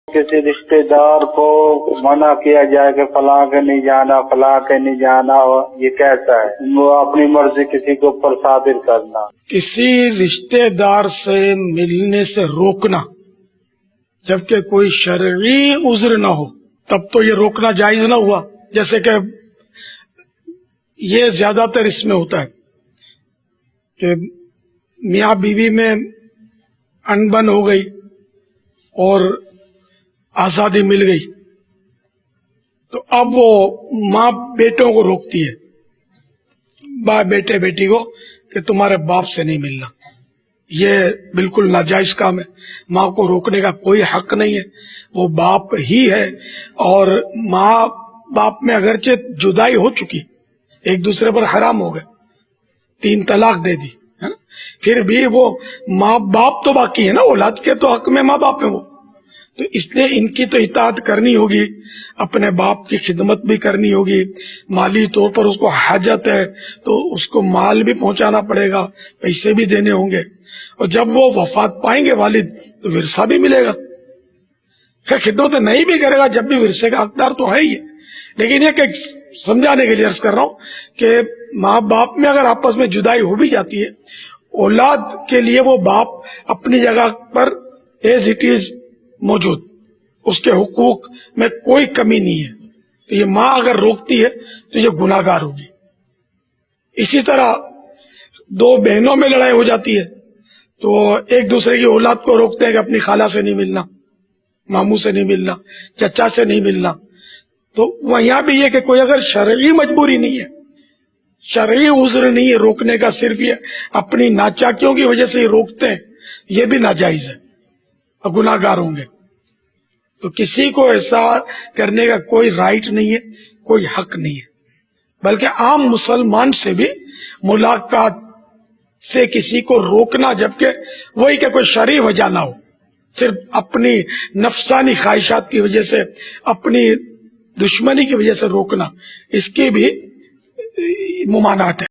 کسی رشتے دار کو منع کیا جائے کہ فلاں کے نہیں جانا، فلاں کے نہیں جانا، یہ کیسا ہے؟ وہ اپنی مرضی کسی کے اوپر صادر کرنا. کسی رشتے دار سے ملنے سے روکنا جبکہ کوئی شرعی عذر نہ ہو تب تو یہ روکنا جائز نہ ہوا. جیسے کہ یہ زیادہ تر اس میں ہوتا ہے کہ میاں بیوی میں انبن ہو گئی اور آزادی مل گئی تو اب وہ ماں بیٹوں کو روکتی ہے، بیٹے بیٹی کو، کہ تمہارے باپ سے نہیں ملنا. یہ بالکل ناجائز کام ہے. ماں کو روکنے کا کوئی حق نہیں ہے، وہ باپ ہی ہے. اور ماں باپ میں اگرچہ جدائی ہو چکی، ایک دوسرے پر حرام ہو گئے، 3 طلاق دے دی، پھر بھی وہ ماں باپ تو باقی ہے نا، اولاد کے تو حق میں ماں باپ ہیں وہ. تو اس لیے ان کی تو اطاعت کرنی ہوگی، اپنے باپ کی خدمت بھی کرنی ہوگی. مالی طور پر اس کو حاجت ہے تو اس کو مال بھی پہنچانا پڑے گا، پیسے بھی دینے ہوں گے. اور جب وہ وفات پائیں گے والد تو ورثہ بھی ملے گا. خیر خدمت نہیں بھی کرے گا جب بھی ورثے کا حقدار تو ہے ہی ہے. لیکن یہ کہ سمجھانے کے لیے عرض کر رہا ہوں کہ ماں باپ میں اگر آپس میں جدائی ہو بھی جاتی ہے، اولاد کے لیے وہ باپ اپنی جگہ پر ایز اٹ از موجود، اس کے حقوق میں کوئی کمی نہیں ہے. تو یہ ماں اگر روکتی ہے تو یہ گناہ گار ہوگی. اسی طرح 2 بہنوں میں لڑائی ہو جاتی ہے تو ایک دوسرے کی اولاد کو روکتے ہیں کہ اپنی خالہ سے نہیں ملنا، ماموں سے نہیں ملنا، چچا سے نہیں ملنا. تو وہ یہاں بھی یہ کہ کوئی اگر شرعی مجبوری نہیں ہے، شرعی عذر نہیں ہے روکنے کا، صرف یہ اپنی ناچاکیوں کی وجہ سے ہی روکتے ہیں، یہ بھی ناجائز ہے اور گناہ گار ہوں گے. تو کسی کو ایسا کرنے کا کوئی رائٹ نہیں ہے، کوئی حق نہیں ہے. بلکہ عام مسلمان سے بھی ملاقات سے کسی کو روکنا، جبکہ وہی کہ کوئی شرعی وجہ نہ ہو، صرف اپنی نفسانی خواہشات کی وجہ سے، اپنی دشمنی کی وجہ سے روکنا، اس کی بھی ممانعت ہے.